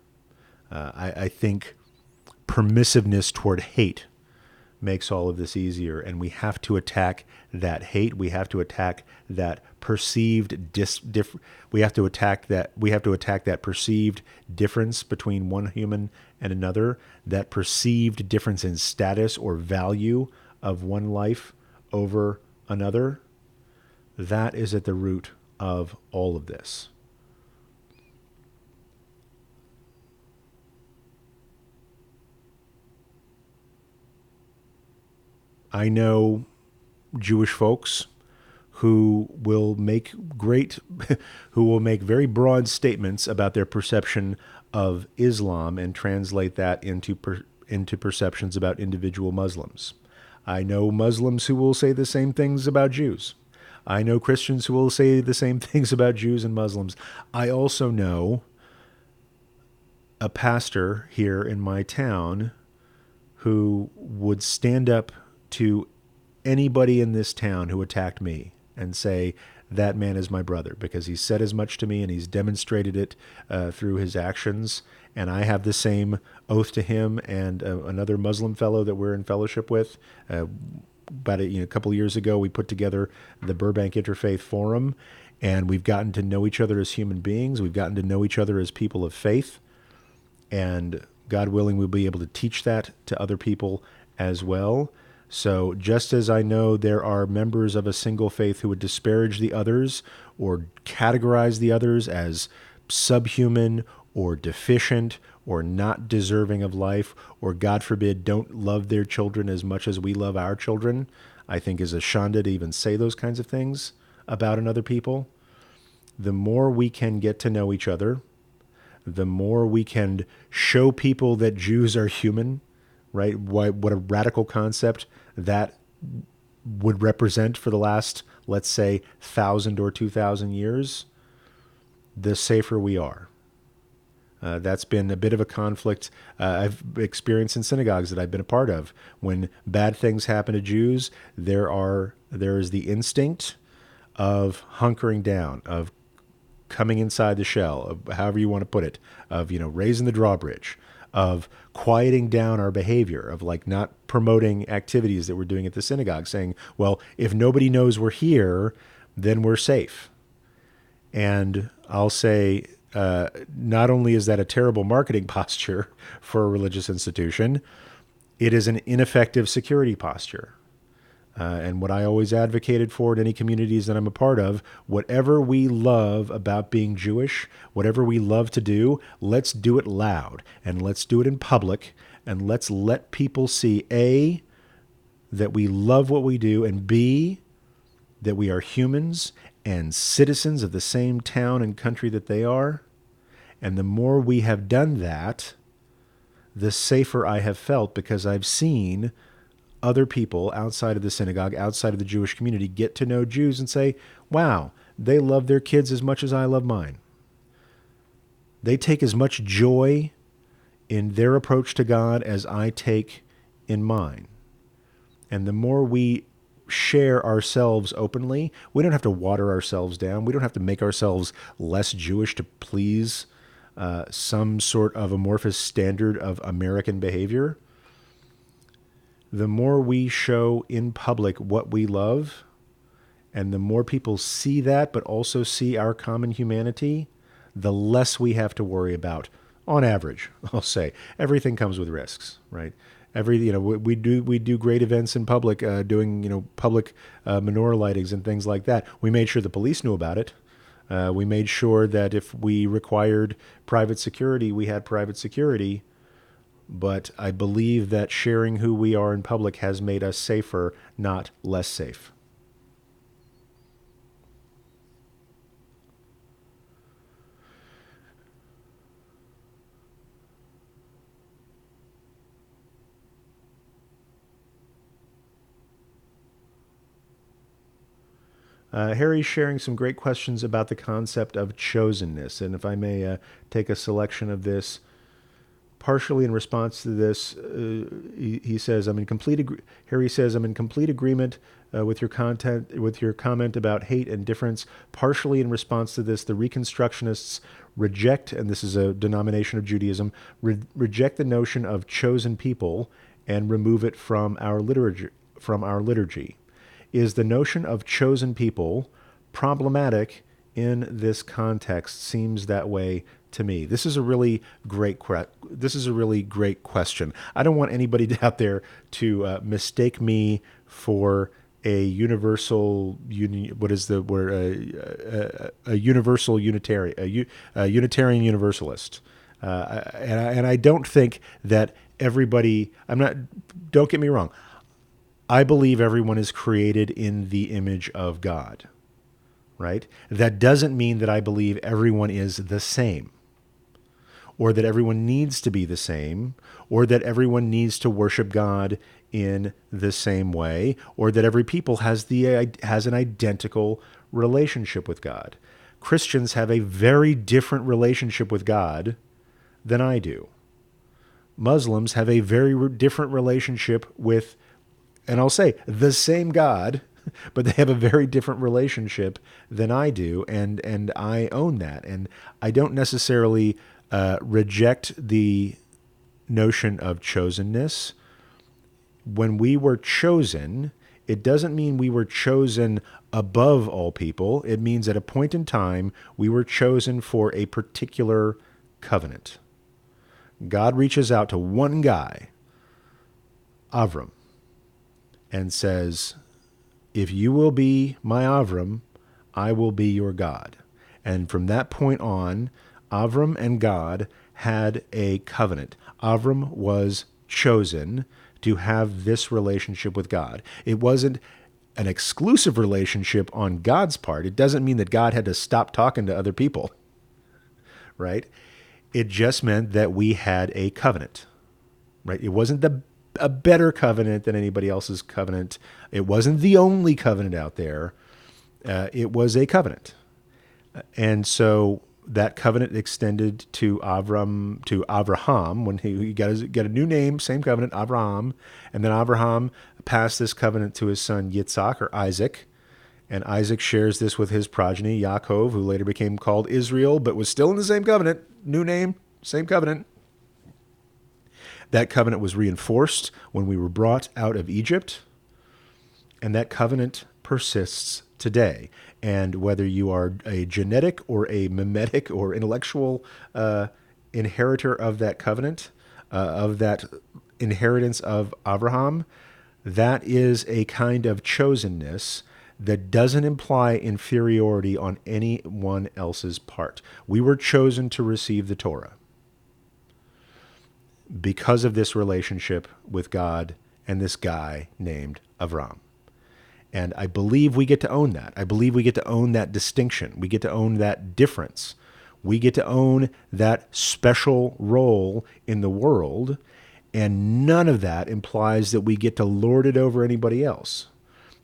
I think permissiveness toward hate makes all of this easier, and we have to attack that hate. We have to attack that perceived we have to attack that perceived difference between one human and another, that perceived difference in status or value of one life over another. That is at the root of all of this. I know Jewish folks who will make very broad statements about their perception of Islam and translate that into perceptions about individual Muslims. I know Muslims who will say the same things about Jews. I know Christians who will say the same things about Jews and Muslims. I also know a pastor here in my town who would stand up to anybody in this town who attacked me and say, that man is my brother, because he said as much to me and he's demonstrated it through his actions. And I have the same oath to him and another Muslim fellow that we're in fellowship with. About a couple of years ago, we put together the Burbank Interfaith Forum, and we've gotten to know each other as human beings. We've gotten to know each other as people of faith. And God willing, we'll be able to teach that to other people as well. So just as I know there are members of a single faith who would disparage the others or categorize the others as subhuman or deficient or not deserving of life, or God forbid, don't love their children as much as we love our children, I think is a shanda to even say those kinds of things about another people. The more we can get to know each other, the more we can show people that Jews are human, right? What a radical concept that would represent for the last, let's say, 1,000 or 2,000 years, the safer we are. That's been a bit of a conflict I've experienced in synagogues that I've been a part of. When bad things happen to Jews, there is the instinct of hunkering down, of coming inside the shell, of however you want to put it, of raising the drawbridge, of quieting down our behavior, of like not promoting activities that we're doing at the synagogue, saying, well, if nobody knows we're here, then we're safe. And I'll say, not only is that a terrible marketing posture for a religious institution, it is an ineffective security posture. And what I always advocated for in any communities that I'm a part of, whatever we love about being Jewish, whatever we love to do, let's do it loud and let's do it in public, and let's let people see, A, that we love what we do, and B, that we are humans and citizens of the same town and country that they are. And the more we have done that, the safer I have felt, because I've seen other people outside of the synagogue, outside of the Jewish community, get to know Jews and say, wow, they love their kids as much as I love mine. They take as much joy in their approach to God as I take in mine. And the more we share ourselves openly, we don't have to water ourselves down. We don't have to make ourselves less Jewish to please some sort of amorphous standard of American behavior. The more we show in public what we love, and the more people see that, but also see our common humanity, the less we have to worry about, on average, I'll say. Everything comes with risks, right? We do great events in public, doing public menorah lightings and things like that. We made sure the police knew about it. We made sure that if we required private security, we had private security. But I believe that sharing who we are in public has made us safer, not less safe. Harry's sharing some great questions about the concept of chosenness. And if I may take a selection of this, partially in response to this, he says, Harry says, I'm in complete agreement with your comment about hate and difference. Partially in response to this, the Reconstructionists reject, and this is a denomination of Judaism, reject the notion of chosen people and remove it from our liturgy. Is the notion of chosen people problematic in this context? Seems that way to me. This is a really great question. I don't want anybody out there to mistake me for a universal a universal Unitarian, a Unitarian Universalist. And I don't think that everybody. Don't get me wrong. I believe everyone is created in the image of God, right? That doesn't mean that I believe everyone is the same, or that everyone needs to be the same, or that everyone needs to worship God in the same way, or that every people has an identical relationship with God. Christians have a very different relationship with God than I do. Muslims have a very different relationship with, and I'll say, the same God, but they have a very different relationship than I do, and I own that. And I don't necessarily reject the notion of chosenness. When we were chosen, it doesn't mean we were chosen above all people. It means at a point in time, we were chosen for a particular covenant. God reaches out to one guy, Avram, and says, if you will be my Avram, I will be your God. And from that point on, Avram and God had a covenant. Avram was chosen to have this relationship with God. It wasn't an exclusive relationship on God's part. It doesn't mean that God had to stop talking to other people, right? It just meant that we had a covenant, right? It wasn't a better covenant than anybody else's covenant. It wasn't the only covenant out there. It was a covenant. And so that covenant extended to Abraham when he got a new name, same covenant, Abraham. And then Abraham passed this covenant to his son Yitzhak, or Isaac. And Isaac shares this with his progeny, Yaakov, who later became called Israel, but was still in the same covenant, new name, same covenant. That covenant was reinforced when we were brought out of Egypt. And that covenant persists today. And whether you are a genetic or a mimetic or intellectual inheritor of that covenant, of that inheritance of Abraham, that is a kind of chosenness that doesn't imply inferiority on anyone else's part. We were chosen to receive the Torah because of this relationship with God and this guy named Avram. And I believe we get to own that. I believe we get to own that distinction. We get to own that difference. We get to own that special role in the world. And none of that implies that we get to lord it over anybody else.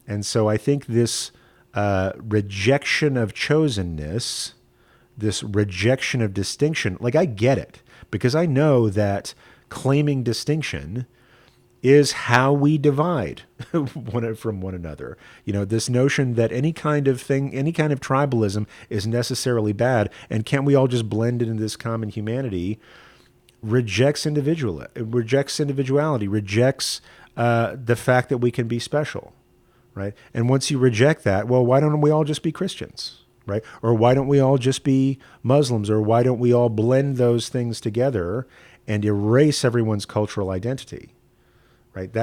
And so I think this rejection of chosenness, this rejection of distinction, like I get it, because I know that claiming distinction is how we divide from one another. You know, this notion that any kind of thing, any kind of tribalism is necessarily bad, and can't we all just blend into this common humanity, rejects individuality, rejects the fact that we can be special, right? And once you reject that, well, why don't we all just be Christians, right? Or why don't we all just be Muslims? Or why don't we all blend those things together and erase everyone's cultural identity? Right?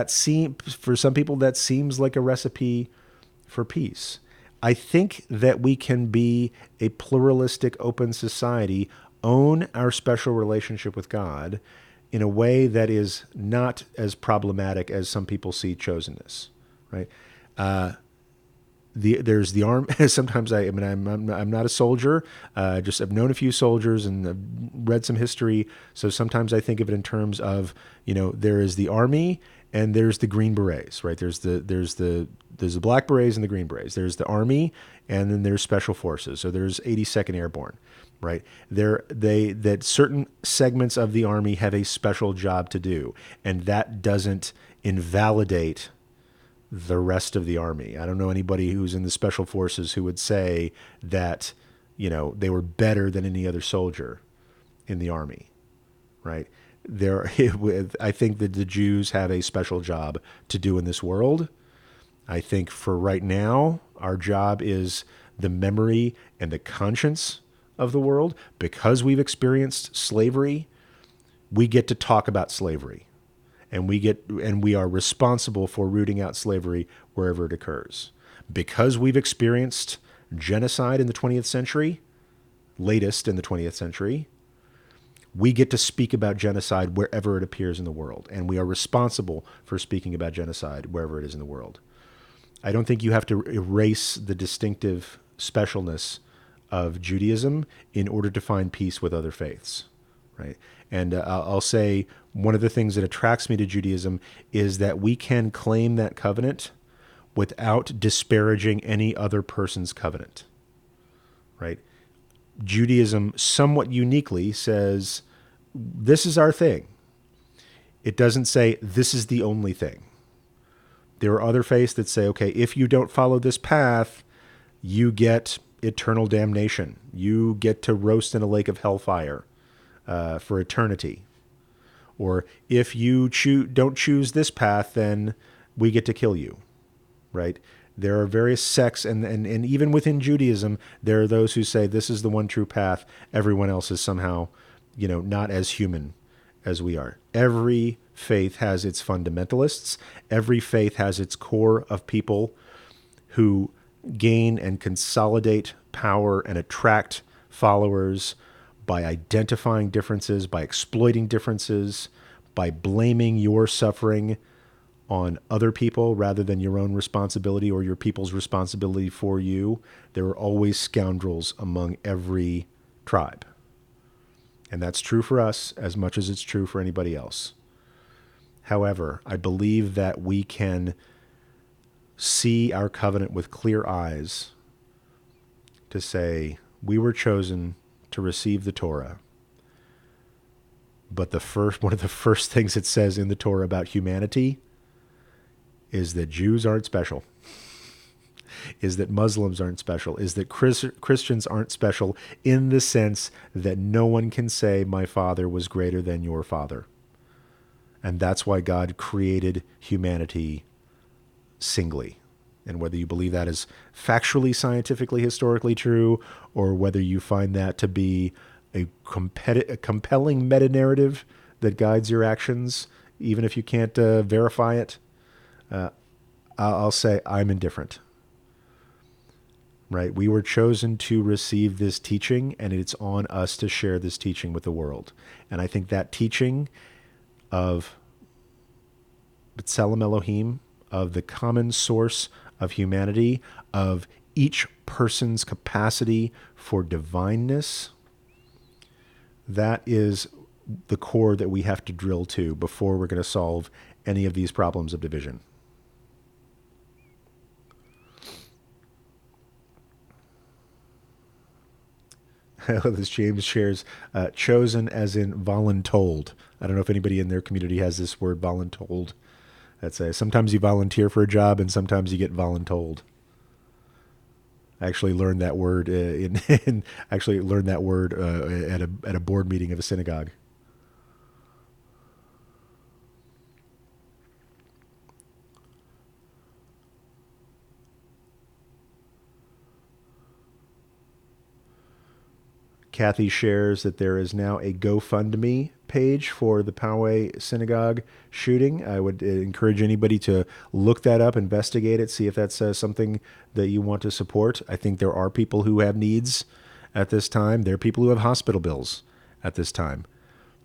For some people, that seems like a recipe for peace. I think that we can be a pluralistic, open society, own our special relationship with God in a way that is not as problematic as some people see chosenness. Right? There's the arm. Sometimes I'm not a soldier. I've known a few soldiers and I've read some history. So sometimes I think of it in terms of, there is the army and there's the Green Berets, right? There's the Black Berets and the Green Berets. There's the army and then there's special forces. So there's 82nd Airborne, right? That certain segments of the army have a special job to do, and that doesn't invalidate the rest of the army. I don't know anybody who's in the special forces who would say that, they were better than any other soldier in the army, right? I think that the Jews have a special job to do in this world. I think for right now, our job is the memory and the conscience of the world. Because we've experienced slavery, we get to talk about slavery. And we are responsible for rooting out slavery wherever it occurs. Because we've experienced genocide in the 20th century, latest in the 20th century, we get to speak about genocide wherever it appears in the world. And we are responsible for speaking about genocide wherever it is in the world. I don't think you have to erase the distinctive specialness of Judaism in order to find peace with other faiths, right? And I'll say one of the things that attracts me to Judaism is that we can claim that covenant without disparaging any other person's covenant, right? Judaism somewhat uniquely says, this is our thing. It doesn't say, this is the only thing. There are other faiths that say, okay, if you don't follow this path, you get eternal damnation. You get to roast in a lake of hellfire for eternity. Or if you don't choose this path, then we get to kill you, right? There are various sects, and even within Judaism, there are those who say this is the one true path. Everyone else is somehow, not as human as we are. Every faith has its fundamentalists. Every faith has its core of people who gain and consolidate power and attract followers by identifying differences, by exploiting differences, by blaming your suffering on other people rather than your own responsibility or your people's responsibility for you. There are always scoundrels among every tribe. And that's true for us as much as it's true for anybody else. However, I believe that we can see our covenant with clear eyes to say, we were chosen to receive the Torah. But one of the first things it says in the Torah about humanity is that Jews aren't special, is that Muslims aren't special, is that Christians aren't special in the sense that no one can say my father was greater than your father. And that's why God created humanity singly. And whether you believe that is factually, scientifically, historically true, or whether you find that to be a compelling meta-narrative that guides your actions, even if you can't verify it, I'll say I'm indifferent. Right? We were chosen to receive this teaching, and it's on us to share this teaching with the world. And I think that teaching of B'Tselem Elohim, of the common source of humanity, of each person's capacity for divineness, that is the core that we have to drill to before we're going to solve any of these problems of division. This James shares, chosen as in voluntold. I don't know if anybody in their community has this word voluntold. That's sometimes you volunteer for a job and sometimes you get voluntold. I actually learned that word at a board meeting of a synagogue. Kathy shares that there is now a GoFundMe page for the Poway Synagogue shooting. I would encourage anybody to look that up, investigate it, see if that's something that you want to support. I think there are people who have needs at this time. There are people who have hospital bills at this time.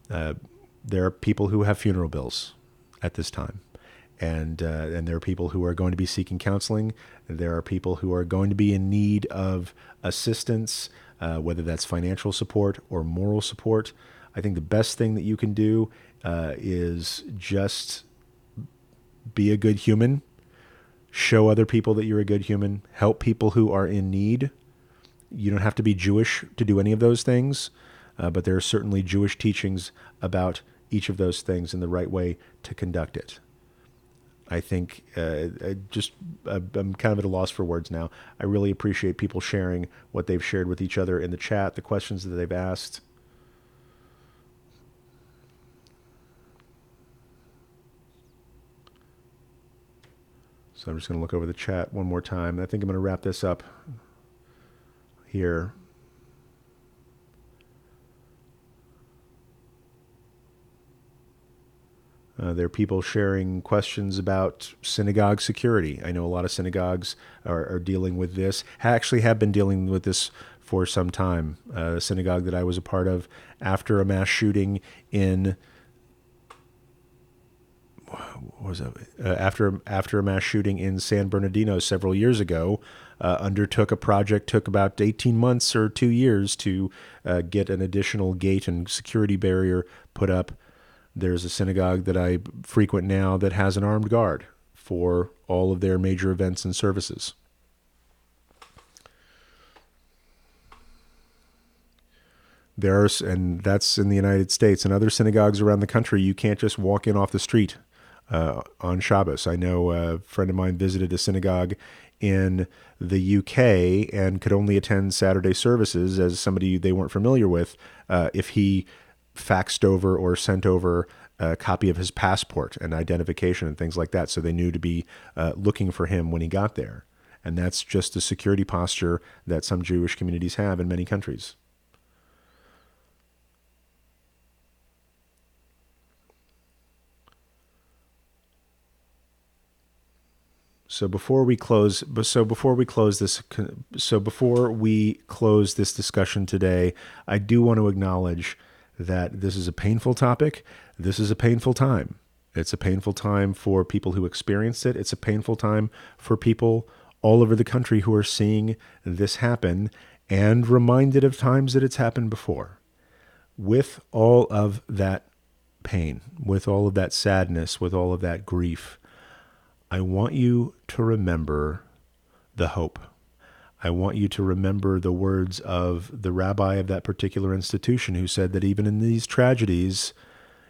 There are people who have funeral bills at this time. And there are people who are going to be seeking counseling. There are people who are going to be in need of assistance, whether that's financial support or moral support. I think the best thing that you can do is just be a good human, show other people that you're a good human, help people who are in need. You don't have to be Jewish to do any of those things, but there are certainly Jewish teachings about each of those things and the right way to conduct it. I think I'm kind of at a loss for words now. I really appreciate people sharing what they've shared with each other in the chat, the questions that they've asked. So I'm just going to look over the chat one more time. I think I'm going to wrap this up here. There are people sharing questions about synagogue security. I know a lot of synagogues are dealing with this, actually have been dealing with this for some time. A synagogue that I was a part of after a mass shooting in, what was that? After a mass shooting in San Bernardino several years ago, undertook a project, took about 18 months or 2 years to get an additional gate and security barrier put up. There's a synagogue that I frequent now that has an armed guard for all of their major events and services. And that's in the United States. And other synagogues around the country, you can't just walk in off the street on Shabbos. I know a friend of mine visited a synagogue in the UK and could only attend Saturday services as somebody they weren't familiar with if he faxed over or sent over a copy of his passport and identification and things like that, so they knew to be looking for him when he got there. And that's just the security posture that some Jewish communities have in many countries. So before we close, before we close this discussion today, I do want to acknowledge that this is a painful topic. This is a painful time. It's a painful time for people who experienced it. It's a painful time for people all over the country who are seeing this happen and reminded of times that it's happened before. With all of that pain, with all of that sadness, with all of that grief, I want you to remember the hope. I want you to remember the words of the rabbi of that particular institution who said that even in these tragedies,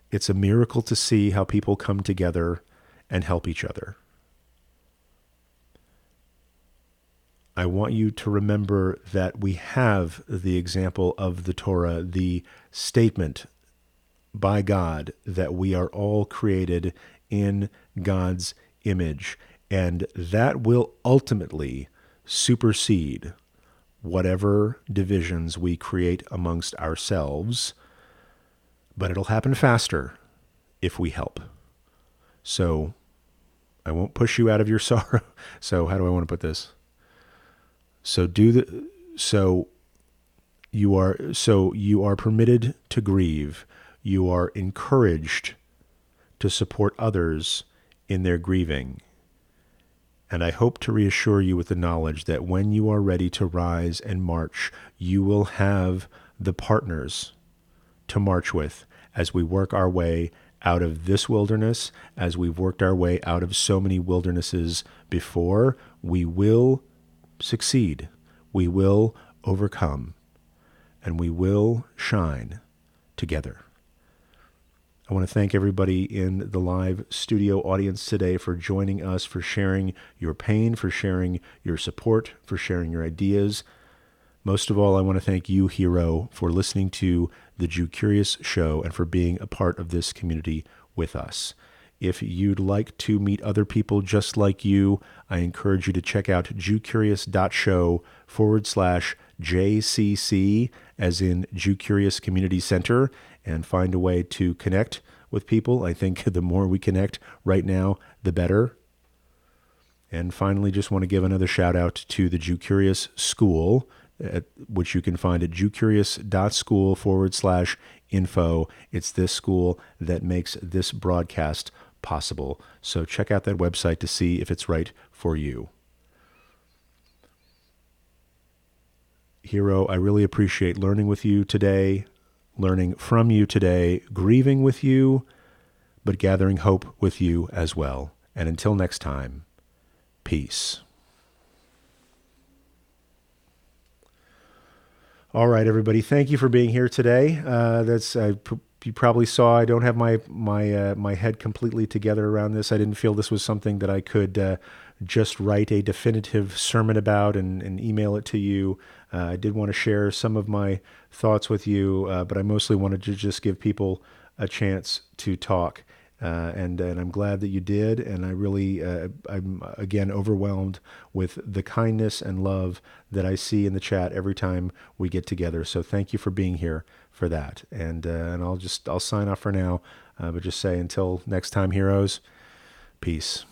it's a miracle to see how people come together and help each other. I want you to remember that we have the example of the Torah, the statement by God that we are all created in God's image, and that will ultimately supersede whatever divisions we create amongst ourselves, but it'll happen faster if we help. So I won't push you out of your sorrow. So how do I want to put this? So you are permitted to grieve. You are encouraged to support others in their grieving. And I hope to reassure you with the knowledge that when you are ready to rise and march, you will have the partners to march with as we work our way out of this wilderness, as we've worked our way out of so many wildernesses before. We will succeed. We will overcome. And we will shine together. I want to thank everybody in the live studio audience today for joining us, for sharing your pain, for sharing your support, for sharing your ideas. Most of all, I want to thank you, Hero, for listening to the Jew Curious show and for being a part of this community with us. If you'd like to meet other people just like you, I encourage you to check out jewcurious.show/JCC, as in Jew Curious Community Center, and find a way to connect with people. I think the more we connect right now, the better. And finally, just want to give another shout out to the Jew Curious School, which you can find at jewcurious.school/info. It's this school that makes this broadcast possible. So check out that website to see if it's right for you. Hero, I really appreciate learning with you today, learning from you today, grieving with you, but gathering hope with you as well. And until next time, peace. All right, everybody. Thank you for being here today. You probably saw I don't have my head completely together around this. I didn't feel this was something that I could just write a definitive sermon about and email it to you. I did want to share some of my thoughts with you, but I mostly wanted to just give people a chance to talk. And I'm glad that you did. And I really, I'm again overwhelmed with the kindness and love that I see in the chat every time we get together. So thank you for being here for that. And I'll sign off for now, but just say until next time, heroes, peace.